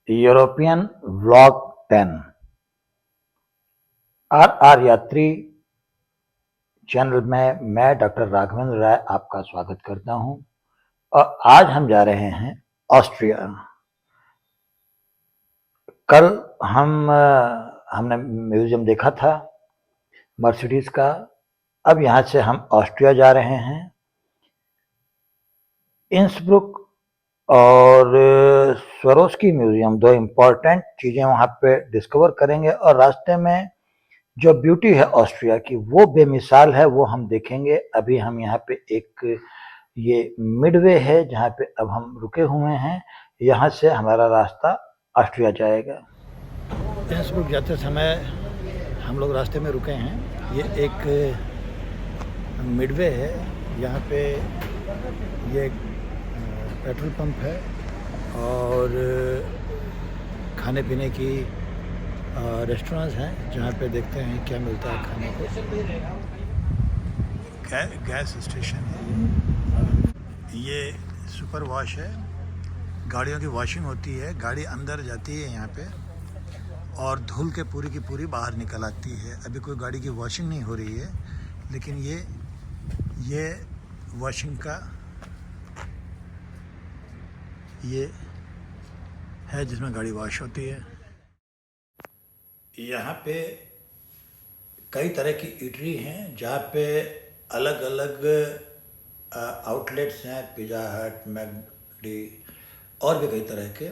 European vlog 10 are यात्री channel में मैं डॉक्टर राघवेंद्र राय आपका स्वागत करता हूं और आज हम जा रहे हैं ऑस्ट्रिया। कल हमने म्यूजियम देखा था मर्सिडीज का। अब यहाँ से हम ऑस्ट्रिया जा रहे हैं। इंसब्रुक और स्वरोस्की म्यूजियम, दो इम्पोर्टेंट चीज़ें वहाँ पे डिस्कवर करेंगे और रास्ते में जो ब्यूटी है ऑस्ट्रिया की वो बेमिसाल है, वो हम देखेंगे। अभी हम यहाँ पे एक ये मिडवे है जहाँ पे अब हम रुके हुए हैं। यहाँ से हमारा रास्ता ऑस्ट्रिया जाएगा। इंसब्रुक जाते समय हम लोग रास्ते में रुके हैं। ये एक मिडवे है, यहाँ पे ये पेट्रोल पंप है और खाने पीने की रेस्टोरेंट्स हैं जहाँ पे देखते हैं क्या मिलता है खाने को। गैस स्टेशन है, ये सुपर वॉश है, गाड़ियों की वॉशिंग होती है। गाड़ी अंदर जाती है यहाँ पे और धुल के पूरी की पूरी बाहर निकल आती है। अभी कोई गाड़ी की वॉशिंग नहीं हो रही है, लेकिन ये वॉशिंग का ये है जिसमें गाड़ी वॉश होती है। यहाँ पे कई तरह की ईटरी हैं जहाँ पे अलग अलग आउटलेट्स हैं, पिज़्ज़ा हट, मैकडी और भी कई तरह के।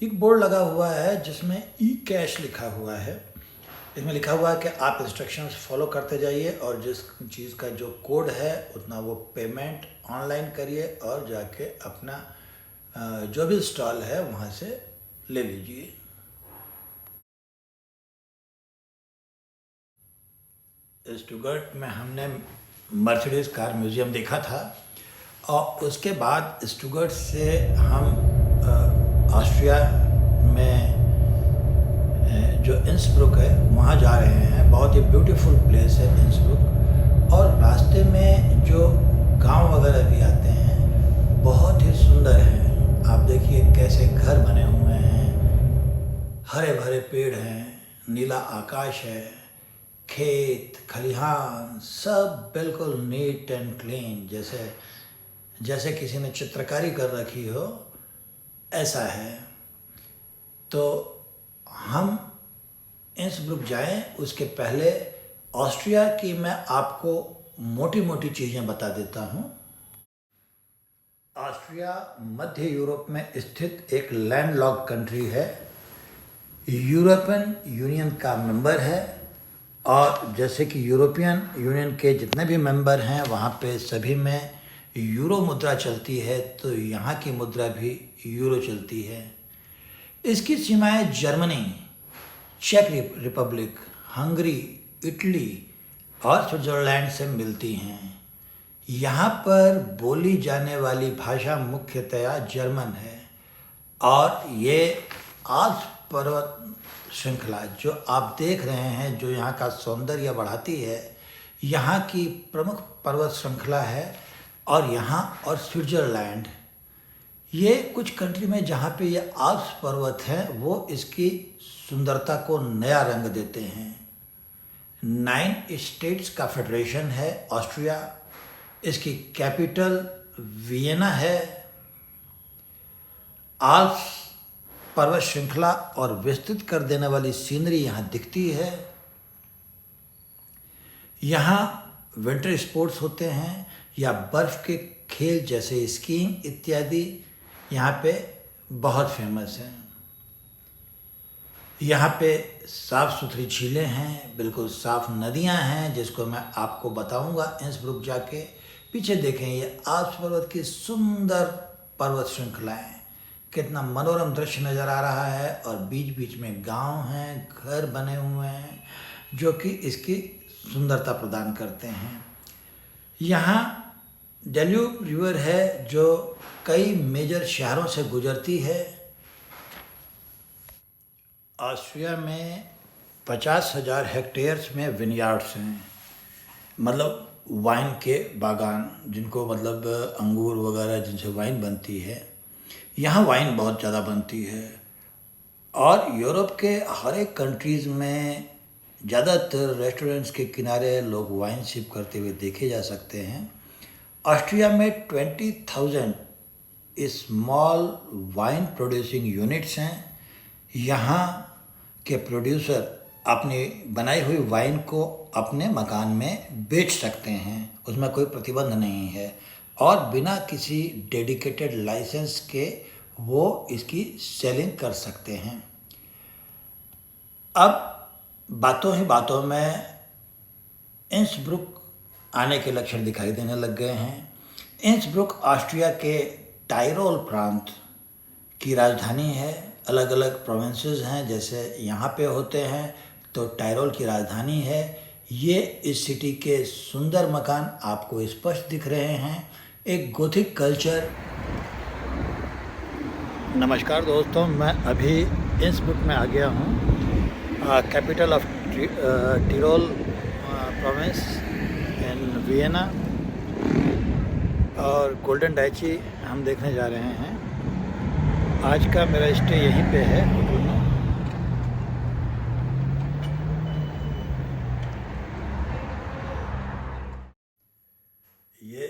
एक बोर्ड लगा हुआ है जिसमें ई कैश लिखा हुआ है। इसमें लिखा हुआ है कि आप इंस्ट्रक्शंस फॉलो करते जाइए और जिस चीज़ का जो कोड है उतना वो पेमेंट ऑनलाइन करिए और जाके अपना जो भी स्टॉल है वहाँ से ले लीजिए। स्टुटगार्ट में हमने मर्सिडीज कार म्यूज़ियम देखा था और उसके बाद स्टुटगार्ट से हम ऑस्ट्रिया में जो इंसब्रुक है वहाँ जा रहे हैं। बहुत ही ब्यूटीफुल प्लेस है इंसब्रुक, और रास्ते में जो गांव वगैरह भी आते हैं बहुत ही सुंदर हैं। आप देखिए कैसे घर बने हुए हैं, हरे भरे पेड़ हैं, नीला आकाश है, खेत खलिहान सब बिल्कुल नीट एंड क्लीन, जैसे किसी ने चित्रकारी कर रखी हो ऐसा है। तो हम इंसब्रुक जाएं उसके पहले ऑस्ट्रिया की मैं आपको मोटी मोटी चीज़ें बता देता हूँ। ऑस्ट्रिया मध्य यूरोप में स्थित एक लैंडलॉक्ड कंट्री है, यूरोपियन यूनियन का मेंबर है। और जैसे कि यूरोपियन यूनियन के जितने भी मेंबर हैं वहाँ पे सभी में यूरो मुद्रा चलती है, तो यहाँ की मुद्रा भी यूरो चलती है। इसकी सीमाएं जर्मनी, चेक रिपब्लिक, हंगरी, इटली और स्विट्ज़रलैंड से मिलती हैं। यहाँ पर बोली जाने वाली भाषा मुख्यतया जर्मन है और ये आल्प्स पर्वत श्रृंखला जो आप देख रहे हैं, जो यहाँ का सौंदर्य बढ़ाती है, यहाँ की प्रमुख पर्वत श्रृंखला है। और यहाँ और स्विट्ज़रलैंड, ये कुछ कंट्री में जहाँ पे ये आल्प्स पर्वत हैं वो इसकी सुंदरता को नया रंग देते हैं। 9 स्टेट्स का फेडरेशन है ऑस्ट्रिया। इसकी कैपिटल वियना है। आल्प्स पर्वत श्रृंखला और विस्तृत कर देने वाली सीनरी यहाँ दिखती है। यहाँ विंटर स्पोर्ट्स होते हैं या बर्फ़ के खेल जैसे स्कीइंग इत्यादि यहाँ पे बहुत फेमस हैं। यहाँ पे साफ़ सुथरी झीलें हैं, बिल्कुल साफ़ नदियाँ हैं जिसको मैं आपको बताऊँगा इंसब्रुक जाके। पीछे देखें, ये आल्प्स पर्वत की सुंदर पर्वत श्रृंखलाएँ, कितना मनोरम दृश्य नज़र आ रहा है। और बीच बीच में गांव हैं, घर बने हुए हैं जो कि इसकी सुंदरता प्रदान करते हैं। यहाँ डेन्यूब रिवर है जो कई मेजर शहरों से गुजरती है। ऑस्ट्रिया में 50,000 हेक्टेयर्स में विनयार्ड्स हैं, मतलब वाइन के बागान, जिनको मतलब अंगूर वगैरह जिनसे वाइन बनती है। यहाँ वाइन बहुत ज़्यादा बनती है और यूरोप के हर एक कंट्रीज़ में ज़्यादातर रेस्टोरेंट्स के किनारे लोग वाइन सिप करते हुए देखे जा सकते हैं। ऑस्ट्रिया में 20,000 स्मॉल वाइन प्रोड्यूसिंग यूनिट्स हैं। यहाँ के प्रोड्यूसर अपनी बनाई हुई वाइन को अपने मकान में बेच सकते हैं, उसमें कोई प्रतिबंध नहीं है और बिना किसी डेडिकेटेड लाइसेंस के वो इसकी सेलिंग कर सकते हैं। अब बातों ही बातों में इंसब्रुक आने के लक्षण दिखाई देने लग गए हैं। इंसब्रुक ऑस्ट्रिया के टायरोल प्रांत की राजधानी है। अलग अलग प्रोविंसेस हैं, जैसे यहाँ पे होते हैं तो टायरोल की राजधानी है। ये इस सिटी के सुंदर मकान आपको स्पष्ट दिख रहे हैं। एक गोथिक कल्चर। नमस्कार दोस्तों, मैं अभी इंसब्रुक में आ गया हूँ, capital of Tirol province in Vienna, और गोल्डन डाइची हम देखने जा रहे हैं। आज का मेरा स्टे यहीं पे है होटल में। ये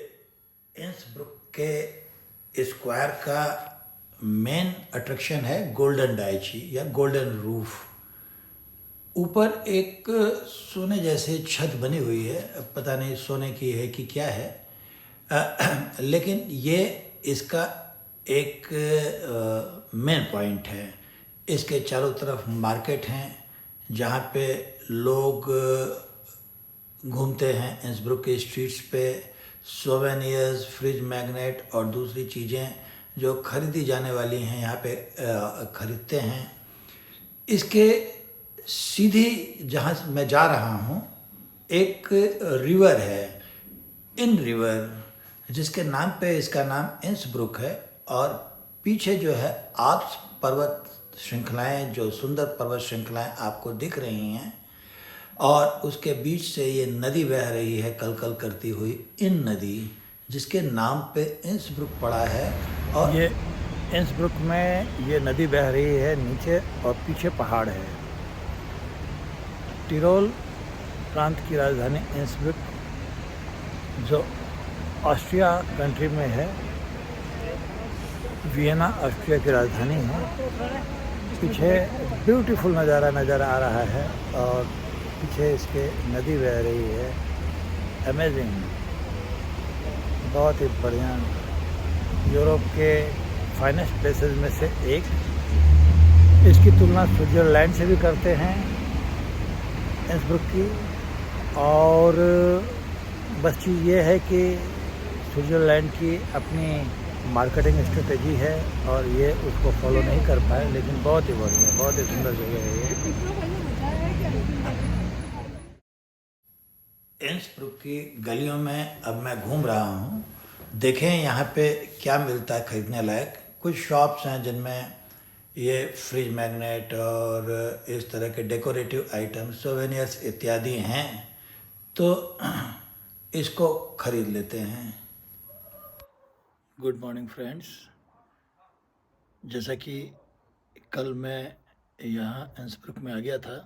इंसब्रुक के स्क्वायर का मेन अट्रैक्शन है गोल्डन डाइची या गोल्डन रूफ। ऊपर एक सोने जैसे छत बनी हुई है, पता नहीं सोने की है कि क्या है, लेकिन ये इसका एक मेन पॉइंट है। इसके चारों तरफ मार्केट हैं जहाँ पे लोग घूमते हैं। इंसब्रुक के स्ट्रीट्स पे सोवेनियर्स, फ्रिज मैग्नेट और दूसरी चीज़ें जो खरीदी जाने वाली हैं यहाँ पे खरीदते हैं। इसके सीधी जहाँ मैं जा रहा हूँ एक रिवर है, इन रिवर, जिसके नाम पे इसका नाम इंसब्रुक है। और पीछे जो है आल्प्स पर्वत श्रृंखलाएं, जो सुंदर पर्वत श्रृंखलाएं आपको दिख रही हैं, और उसके बीच से ये नदी बह रही है कल कल करती हुई, इन नदी, जिसके नाम पे इंसब्रुक पड़ा है। और ये इंसब्रुक में ये नदी बह रही है नीचे, और पीछे पहाड़ है। टिरोल प्रांत की राजधानी इंसब्रुक, जो ऑस्ट्रिया कंट्री में है, वियना ऑस्ट्रिया की राजधानी है। पीछे ब्यूटीफुल नज़ारा नज़र आ रहा है और पीछे इसके नदी बह रही है। अमेजिंग, बहुत ही बढ़िया, यूरोप के फाइनेस्ट प्लेसेस में से एक। इसकी तुलना स्विट्ज़रलैंड से भी करते हैं इंसब्रुक की। और बस चीज़ ये है कि स्विट्ज़रलैंड की अपनी मार्केटिंग स्ट्रेटजी है और ये उसको फॉलो नहीं कर पाए, लेकिन बहुत ही बढ़िया, बहुत ही सुंदर जगह है ये। इंसब्रुक की गलियों में अब मैं घूम रहा हूँ। देखें यहाँ पे क्या मिलता है खरीदने लायक। कुछ शॉप्स हैं जिनमें ये फ्रिज मैग्नेट और इस तरह के डेकोरेटिव आइटम, सोवेनियर्स इत्यादि हैं, तो इसको खरीद लेते हैं। गुड मॉर्निंग फ्रेंड्स, जैसा कि कल मैं यहाँ इंसब्रुक में आ गया था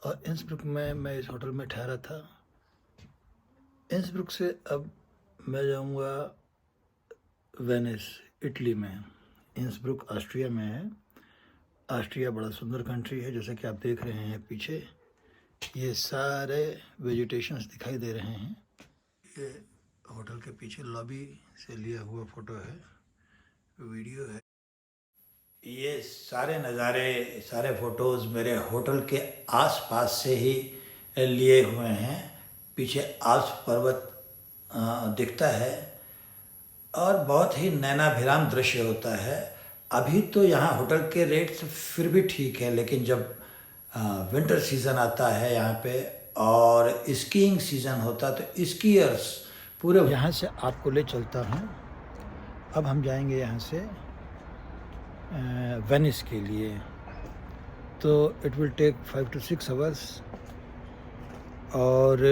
और इंसब्रुक में मैं इस होटल में ठहरा था। इंसब्रुक से अब मैं जाऊँगा वेनिस, इटली में। इंसब्रुक ऑस्ट्रिया में है। ऑस्ट्रिया बड़ा सुंदर कंट्री है, जैसा कि आप देख रहे हैं पीछे ये सारे वेजिटेशंस दिखाई दे रहे हैं। ये होटल के पीछे लॉबी से लिया हुआ फोटो है, वीडियो है। ये सारे नज़ारे, सारे फ़ोटोज़ मेरे होटल के आसपास से ही लिए हुए हैं। पीछे आल्प्स पर्वत दिखता है और बहुत ही नैनाभिराम दृश्य होता है। अभी तो यहाँ होटल के रेट्स फिर भी ठीक है, लेकिन जब विंटर सीज़न आता है यहाँ पे और स्कीइंग सीज़न होता है तो स्कीयर्स पूरे यहाँ से आपको ले चलता हूँ। अब हम जाएंगे यहाँ से वेनिस के लिए, तो it will take 5 to 6 hours. और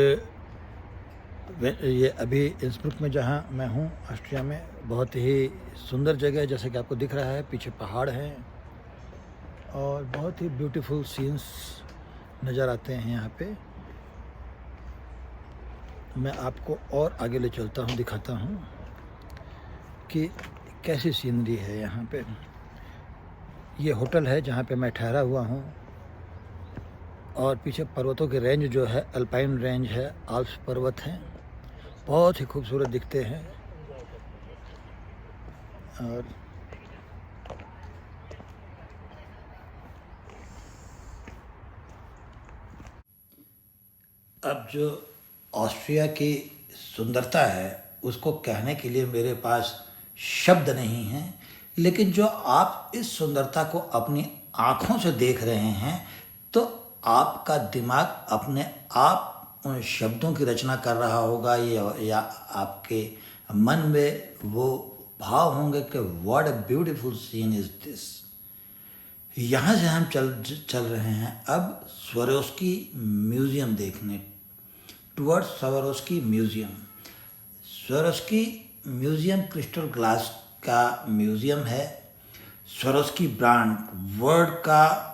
ये अभी इंसब्रुक में जहाँ मैं हूँ ऑस्ट्रिया में, बहुत ही सुंदर जगह है, जैसे कि आपको दिख रहा है पीछे पहाड़ हैं और बहुत ही ब्यूटीफुल सीन्स नज़र आते हैं यहाँ पे। मैं आपको और आगे ले चलता हूँ, दिखाता हूँ कि कैसी सीनरी है यहाँ पे। ये होटल है जहाँ पे मैं ठहरा हुआ हूँ और पीछे पर्वतों की रेंज जो है अल्पाइन रेंज है, आल्प्स पर्वत हैं, बहुत ही खूबसूरत दिखते हैं। और अब जो ऑस्ट्रिया की सुंदरता है उसको कहने के लिए मेरे पास शब्द नहीं हैं, लेकिन जो आप इस सुंदरता को अपनी आँखों से देख रहे हैं तो आपका दिमाग अपने आप उन शब्दों की रचना कर रहा होगा, या आपके मन में वो भाव होंगे कि what a beautiful scene is this. यहाँ से हम चल रहे हैं अब स्वरोस्की म्यूज़ियम देखने, towards Swarovski museum. Swarovski museum crystal glass का म्यूज़ियम है। स्वरोस्की ब्रांड वर्ल्ड का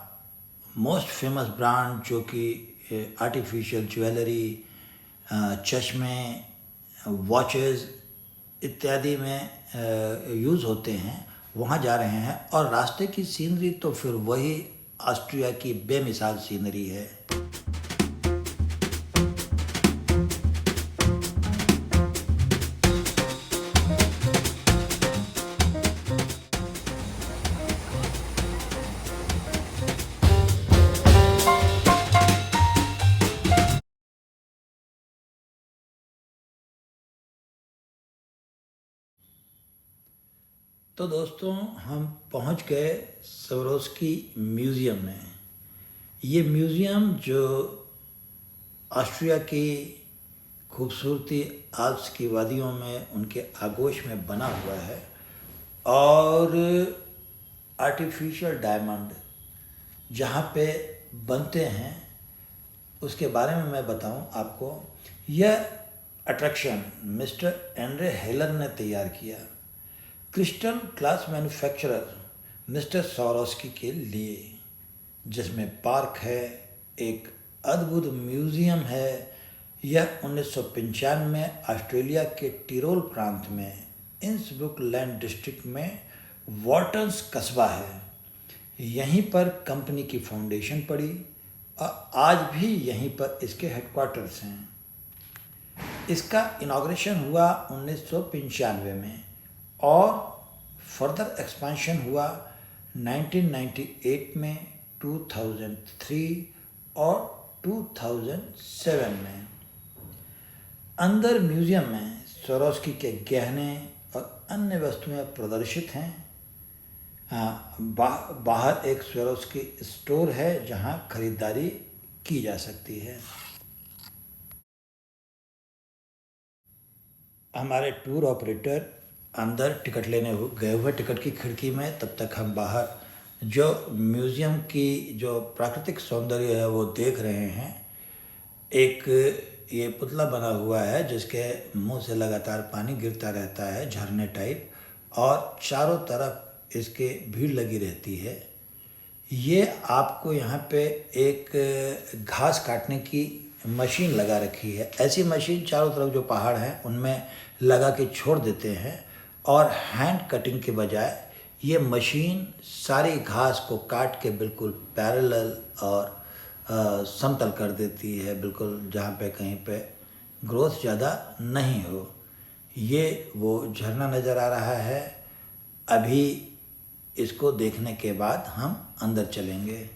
मोस्ट फेमस ब्रांड, जो कि आर्टिफिशियल ज्वेलरी, चश्मे, वॉचेस इत्यादि में यूज़ होते हैं, वहाँ जा रहे हैं। और रास्ते की सीनरी तो फिर वही ऑस्ट्रिया की बेमिसाल सीनरी है। तो दोस्तों, हम पहुंच गए स्वरोस्की म्यूज़ियम में। ये म्यूज़ियम जो ऑस्ट्रिया की खूबसूरती आल्प्स की वादियों में उनके आगोश में बना हुआ है, और आर्टिफिशियल डायमंड जहाँ पे बनते हैं उसके बारे में मैं बताऊं आपको। यह अट्रैक्शन मिस्टर एंड्रे हेलन ने तैयार किया, crystal glass manufacturer mister Swarovski के लिए, जिसमें पार्क है, एक अद्भुत म्यूज़ियम है। यह 1995 में ऑस्ट्रेलिया के टिरोल प्रांत में इंसब्रुक लैंड डिस्ट्रिक्ट में वॉर्टन्स कस्बा है। यहीं पर कंपनी की फाउंडेशन पड़ी और आज भी यहीं पर इसके हेडक्वार्टर्स हैं। इसका इनॉग्रेशन हुआ 1995 में और फर्दर एक्सपेंशन हुआ 1998 में, 2003 और 2007 में। अंदर म्यूज़ियम में स्वरोस्की के गहने और अन्य वस्तुएं प्रदर्शित हैं। बाहर एक स्वरोस्की स्टोर है जहां खरीदारी की जा सकती है। हमारे टूर ऑपरेटर अंदर टिकट लेने गए हुए, टिकट की खिड़की में, तब तक हम बाहर जो म्यूज़ियम की जो प्राकृतिक सौंदर्य है वो देख रहे हैं। एक ये पुतला बना हुआ है जिसके मुंह से लगातार पानी गिरता रहता है, झरने टाइप, और चारों तरफ इसके भीड़ लगी रहती है। ये आपको यहाँ पे एक घास काटने की मशीन लगा रखी है। ऐसी मशीन चारों तरफ जो पहाड़ हैं उनमें लगा के छोड़ देते हैं, और हैंड कटिंग के बजाय ये मशीन सारी घास को काट के बिल्कुल पैरेलल और समतल कर देती है, बिल्कुल जहाँ पे कहीं पे ग्रोथ ज़्यादा नहीं हो। ये वो झरना नज़र आ रहा है। अभी इसको देखने के बाद हम अंदर चलेंगे।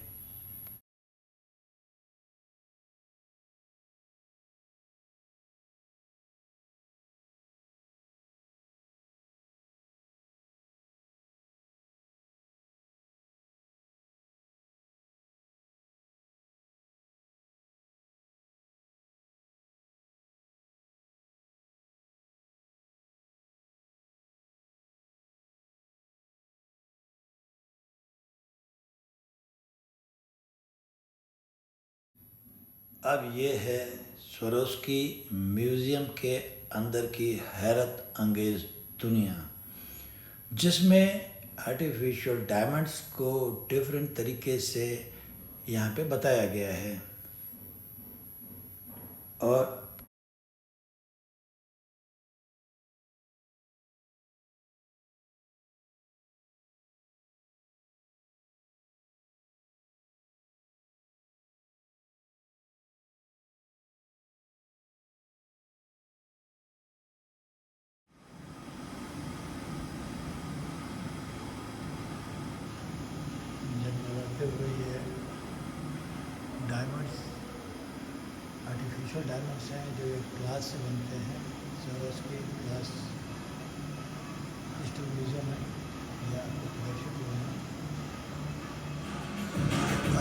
अब ये है स्वरोस्की म्यूज़ियम के अंदर की हैरत अंगेज़ दुनिया, जिसमें आर्टिफिशियल डायमंड्स को डिफरेंट तरीके से यहाँ पे बताया गया है। और जगमगाते हुए ये डायमंड्स आर्टिफिशियल डायमंड्स हैं जो एक ग्लास से बनते हैं। स्वरोस्की ग्लास क्रिस्टल म्यूजियम है, ये आपको प्रदर्शित हुए हैं।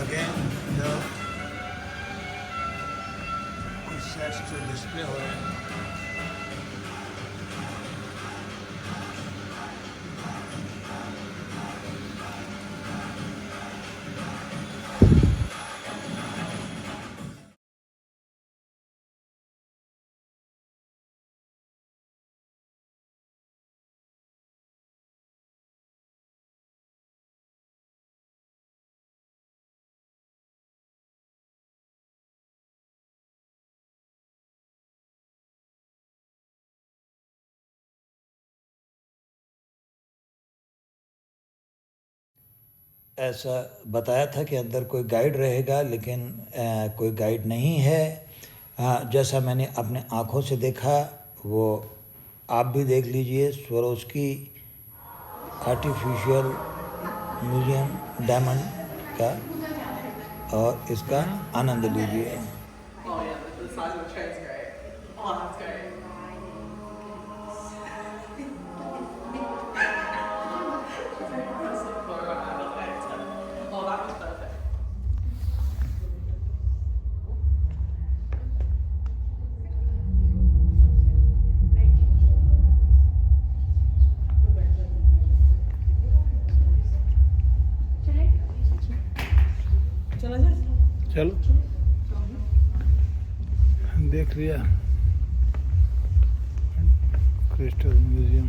अगेन जो कुछ सेट्स जो डिस्प्ले हो रहे हैं, ऐसा बताया था कि अंदर कोई गाइड रहेगा, लेकिन कोई गाइड नहीं है। जैसा मैंने अपने आँखों से देखा वो आप भी देख लीजिए। स्वरोस्की आर्टिफिशियल म्यूजियम डायमंड का, और इसका आनंद लीजिए। Oh yeah, the size of the tray is great. Oh, that's great. Oh, that was perfect. चलो देख लिया क्रिस्टल म्यूजियम।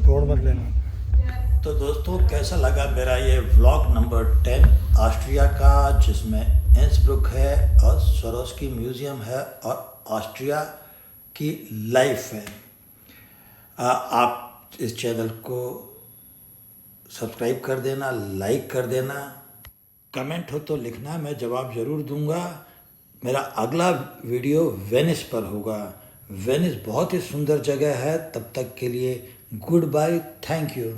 तोड़ मत लेना। तो दोस्तों, कैसा लगा मेरा ये व्लॉग नंबर 10 ऑस्ट्रिया का, जिसमें इंसब्रुक है और स्वरोस्की म्यूजियम है और ऑस्ट्रिया की लाइफ है। आप इस चैनल को सब्सक्राइब कर देना, लाइक कर देना, कमेंट हो तो लिखना, मैं जवाब ज़रूर दूंगा। मेरा अगला वीडियो वेनिस पर होगा। वेनिस बहुत ही सुंदर जगह है। तब तक के लिए गुड बाय, थैंक यू।